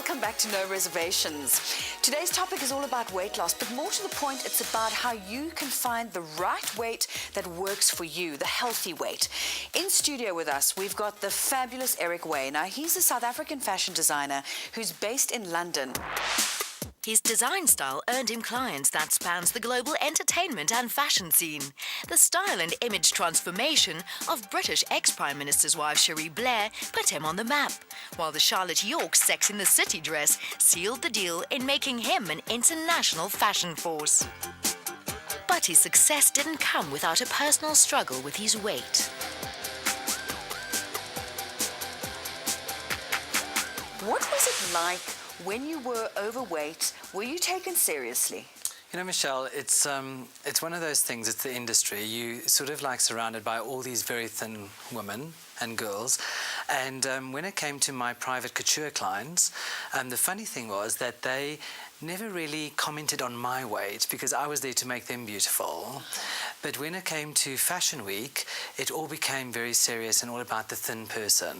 Welcome back to No Reservations. Today's topic is all about weight loss, but more to the point, it's about how you can find the right weight that works for you, the healthy weight. In studio with us, we've got the fabulous Eric Way. Now, he's a South African fashion designer who's based in London. His design style earned him clients that spans the global entertainment and fashion scene. The style and image transformation of British ex-Prime Minister's wife Cherie Blair put him on the map, while the Charlotte York Sex in the City dress sealed the deal in making him an international fashion force. But his success didn't come without a personal struggle with his weight. What was it like when you were overweight? Were you taken seriously? You know, Michelle, it's one of those things, it's the industry. You sort of like surrounded by all these very thin women and girls. And when it came to my private couture clients, the funny thing was that they never really commented on my weight because I was there to make them beautiful. But when it came to Fashion Week, it all became very serious and all about the thin person.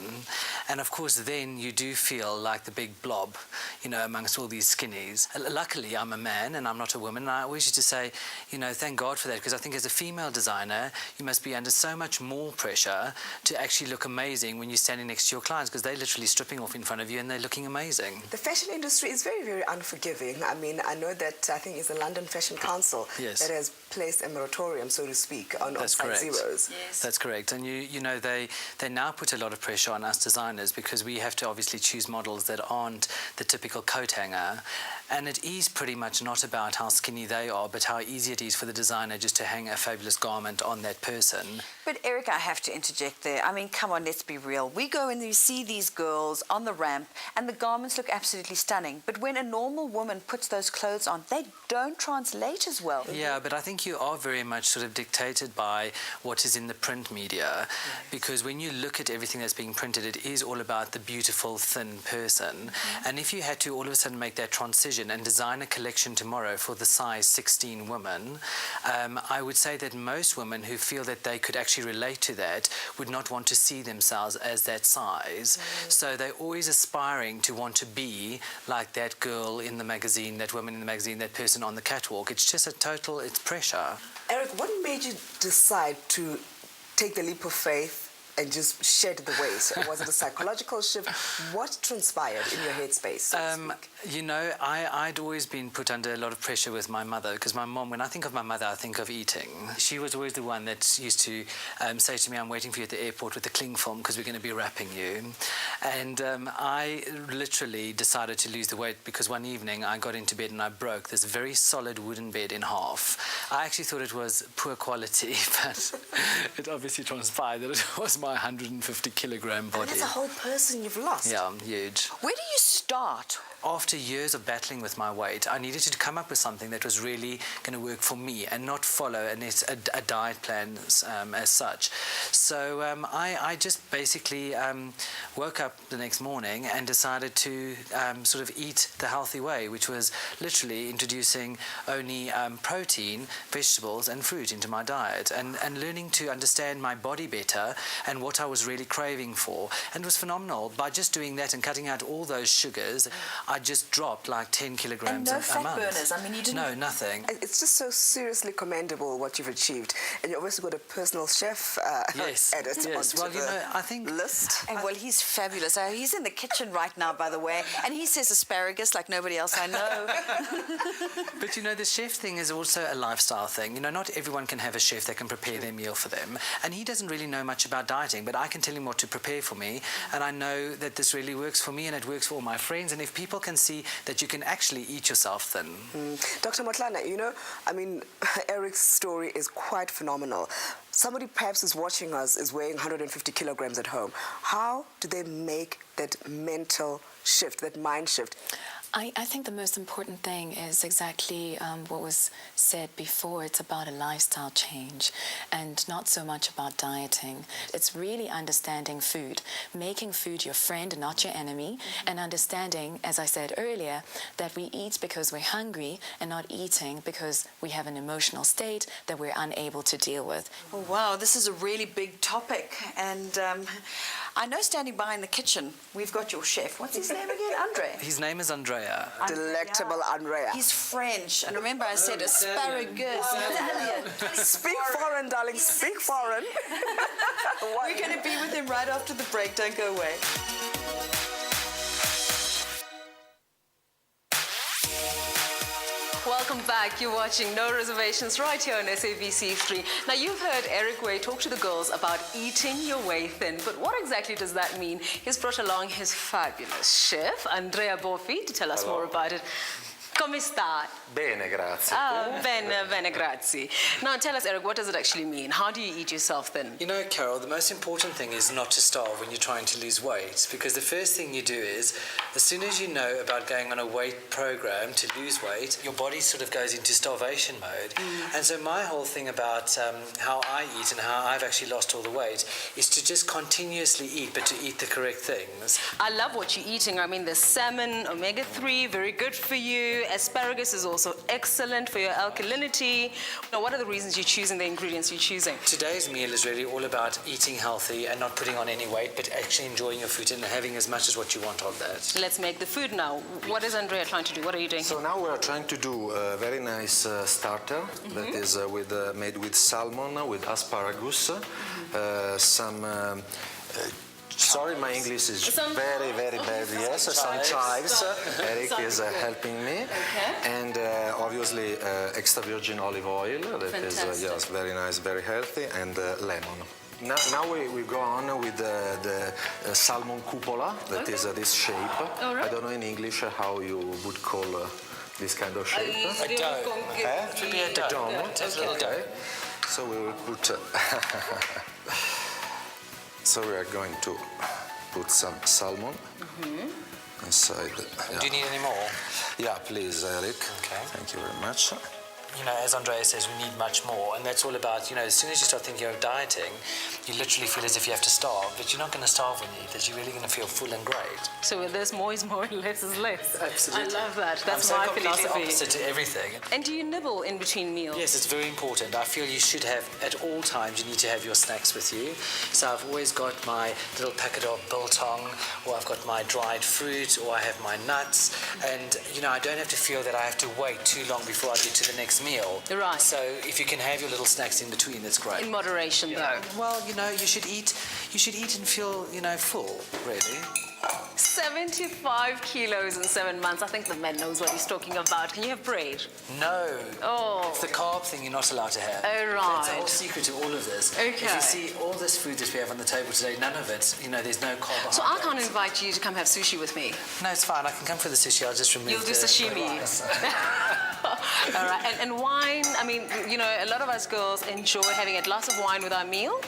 And of course, then you do feel like the big blob, you know, amongst all these skinnies. Luckily, I'm a man and I'm not a woman. And I always used to say, you know, thank God for that, because I think as a female designer, you must be under so much more pressure to actually look amazing when you're standing next to your clients, because they're literally stripping off in front of you and they're looking amazing. The fashion industry is very, very unforgiving. I mean, I know that I think it's the London Fashion Council that has placed a moratorium, so to speak, on size zeros. Yes. That's correct. And you know, they now put a lot of pressure on us designers because we have to obviously choose models that aren't the typical coat hanger. And it is pretty much not about how skinny they are, but how easy it is for the designer just to hang a fabulous garment on that person. But Eric, I have to interject there. I mean, come on, let's be real. We go and you see these girls on the ramp and the garments look absolutely stunning. But when a normal woman puts those clothes on, they don't translate as well. Yeah, but I think you are very much sort of dictated by what is in the print media. Because when you look at everything that's being printed, it is all about the beautiful, thin person. And if you had to all of a sudden make that transition and design a collection tomorrow for the size 16 woman, I would say that most women who feel that they could actually relate to that would not want to see themselves as that size. So they're always aspiring to want to be like that girl in the magazine, that woman in the magazine, that person on the catwalk. It's just it's pressure. Eric, what made you decide to take the leap of faith and just shed the weight? Was it a psychological shift? What transpired in your headspace, so to speak? You know, I'd always been put under a lot of pressure with my mother, because my mom, when I think of my mother, I think of eating. She was always the one that used to say to me, I'm waiting for you at the airport with the cling film because we're going to be wrapping you. And I literally decided to lose the weight because one evening I got into bed and I broke this very solid wooden bed in half. I actually thought it was poor quality, but it obviously transpired that it was my 150 kilogram body. And that's a whole person you've lost. Yeah, huge. Where do you start? After years of battling with my weight, I needed to come up with something that was really going to work for me and not follow a diet plan as such. So I just basically woke up the next morning and decided to sort of eat the healthy way, which was literally introducing only protein, vegetables and fruit into my diet, and learning to understand my body better and what I was really craving for. And it was phenomenal. By just doing that and cutting out all those sugars, I just dropped like 10 kilograms a month. And no fat burners. I mean, you didn't... No, nothing. It's just so seriously commendable what you've achieved. And you obviously got a personal chef edit Well, you know, I think... list. And well, he's fabulous. He's in the kitchen right now, by the way, and he says asparagus like nobody else I know. But you know, the chef thing is also a lifestyle thing. You know, not everyone can have a chef that can prepare their meal for them. And he doesn't really know much about dieting, but I can tell him what to prepare for me. And I know that this really works for me and it works for all my friends. And if people can see that you can actually eat yourself thin. Dr. Motlana, you know, I mean, Eric's story is quite phenomenal. Somebody perhaps is watching us is weighing 150 kilograms at home. How do they make that mental shift, that mind shift? I think the most important thing is exactly what was said before. It's about a lifestyle change and not so much about dieting. It's really understanding food, making food your friend and not your enemy, and understanding, as I said earlier, that we eat because we're hungry and not eating because we have an emotional state that we're unable to deal with. Oh, wow, this is a really big topic, and I know standing by in the kitchen, we've got your chef. What's his name again? Andre. His name is Andrea. Delectable Andrea. He's French. And remember I said asparagus. Italian. Speak foreign, darling. Speak foreign. We're going to be with him right after the break. Don't go away. Welcome back. You're watching No Reservations right here on SABC3. Now, you've heard Eric Way talk to the girls about eating your way thin, but what exactly does that mean? He's brought along his fabulous chef, Andrea Boffi, to tell us more about it. Come sta? Bene, grazie. Bene, grazie. Now, tell us, Eric, what does it actually mean? How do you eat yourself thin? You know, Carol, the most important thing is not to starve when you're trying to lose weight, because the first thing you do is, as soon as you know about going on a weight program to lose weight, your body sort of goes into starvation mode. And so my whole thing about how I eat and how I've actually lost all the weight is to just continuously eat, but to eat the correct things. I love what you're eating. I mean, the salmon, omega-3, very good for you. Asparagus is also excellent for your alkalinity. Now, what are the reasons you're choosing the ingredients you're choosing? Today's meal is really all about eating healthy and not putting on any weight, but actually enjoying your food and having as much as what you want of that. Let's make the food now. What is Andrea trying to do? What are you doing? So now we are trying to do a very nice starter that is made with salmon, with asparagus, some... sorry, my English is very, very bad. Yes, some chives. Eric is helping me. And obviously extra virgin olive oil. That is yes, very nice, very healthy. And lemon. Now we go on with the salmon cupola. That is this shape. I don't know in English how you would call this kind of shape. A dough. To be a dough. Okay. So we will put... So we are going to put some salmon inside. Yeah. Do you need any more? Yeah, please, Eric. Okay. Thank you very much. You know, as Andrea says, we need much more, and that's all about, you know, as soon as you start thinking of dieting, you literally feel as if you have to starve, but you're not going to starve when you eat this. You're really going to feel full and great. So with this, more is more and less is less. Absolutely. I love that. That's I'm my so completely philosophy. opposite to everything. And do you nibble in between meals? Yes, it's very important. I feel you should have, at all times, you need to have your snacks with you. So I've always got my little packet of biltong, or I've got my dried fruit, or I have my nuts, and, you know, I don't have to feel that I have to wait too long before I get to the next meal. Right. So if you can have your little snacks in between, that's great. In moderation, though. Well, you know, you should eat and feel, you know, full, really. 75 kilos in 7 months. I think the man knows what he's talking about. Can you have bread? No. Oh. It's the carb thing you're not allowed to have. Oh, right. That's the whole secret to all of this. Okay. If you see all this food that we have on the table today, none of it, you know, there's no carbohydrates. So I can't invite you to come have sushi with me. No, it's fine. I can come for the sushi. I'll just remove You'll do the sashimi. rice. All right. And wine, I mean, you know, a lot of us girls enjoy having a glass of wine with our meal.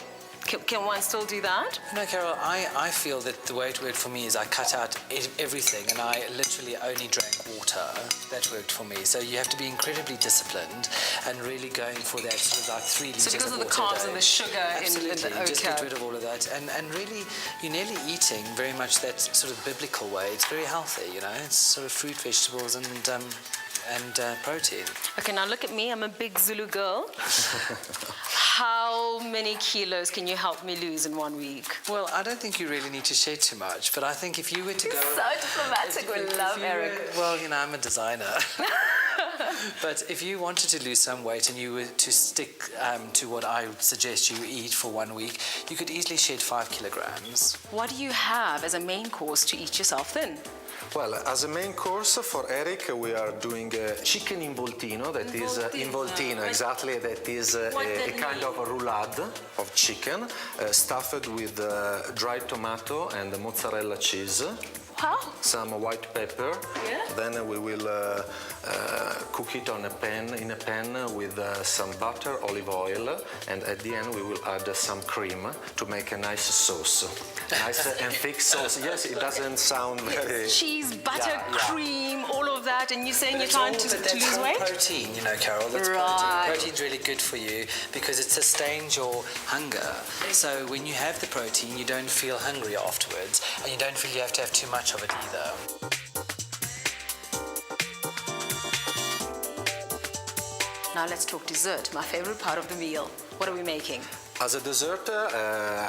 Can one still do that? No, Carol, I feel that the way it worked for me is I cut out everything and I literally only drank water. That worked for me. So you have to be incredibly disciplined and really going for that sort of like 3 liters So because of the water a carbs day. and the sugar Absolutely. in the Just get rid of all of that. And really, you're nearly eating very much that sort of biblical way. It's very healthy, you know. It's sort of fruit, vegetables and protein. Okay, now look at me. I'm a big Zulu girl. How many kilos can you help me lose in 1 week? Well, I don't think you really need to share too much, but I think if you were to go... So diplomatic. We love Eric. Well, you know, I'm a designer. But if you wanted to lose some weight and you were to stick to what I would suggest you eat for 1 week, you could easily shed 5 kilograms. What do you have as a main course to eat yourself thin? Well, as a main course for Eric, we are doing chicken involtino. That is involtino, exactly. That is a kind of a roulade of chicken stuffed with dried tomato and mozzarella cheese. Wow. Some white pepper. Yeah. Then we will cook it in a pan with some butter, olive oil, and at the end we will add some cream to make a nice sauce. Nice and thick sauce. Yes, it doesn't sound very... Cheese, butter, cream, all of that, and you're saying you're trying to lose weight? Protein, you know, Carol. That's protein. Protein's really good for you because it sustains your hunger. So when you have the protein, you don't feel hungry afterwards, and you don't feel you have to have too much of it either. Now let's talk dessert, my favorite part of the meal. What are we making? As a dessert,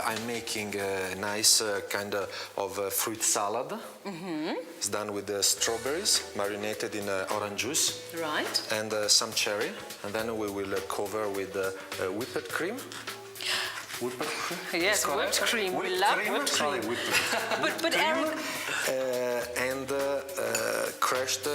I'm making a nice kind of fruit salad. It's done with strawberries marinated in orange juice. Right. And some cherry. And then we will cover with whipped cream. Whipped cream? Yes, whipped cream. We love whipped cream. But Eric... And crushed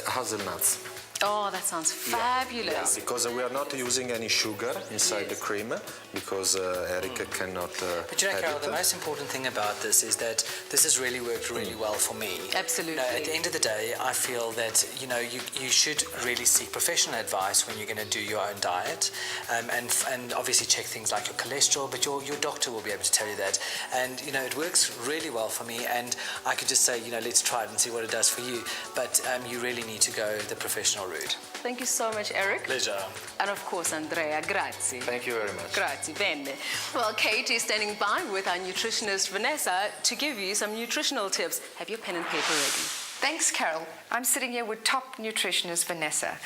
hazelnuts. Oh, that sounds fabulous. Yeah, because we are not using any sugar inside the cream, because Eric cannot But you know, have Carol, it. the most important thing about this is that this has really worked really well for me. Absolutely. You know, at the end of the day, I feel that, you know, you should really seek professional advice when you're going to do your own diet, and obviously check things like your cholesterol, but your doctor will be able to tell you that. And, you know, it works really well for me, and I could just say, you know, let's try it and see what it does for you. But you really need to go the professional route. Thank you so much, Eric. Pleasure. And of course, Andrea, grazie. Thank you very much. Grazie, bene. Well, Kate is standing by with our nutritionist, Vanessa, to give you some nutritional tips. Have your pen and paper ready. Thanks, Carol. I'm sitting here with top nutritionist Vanessa.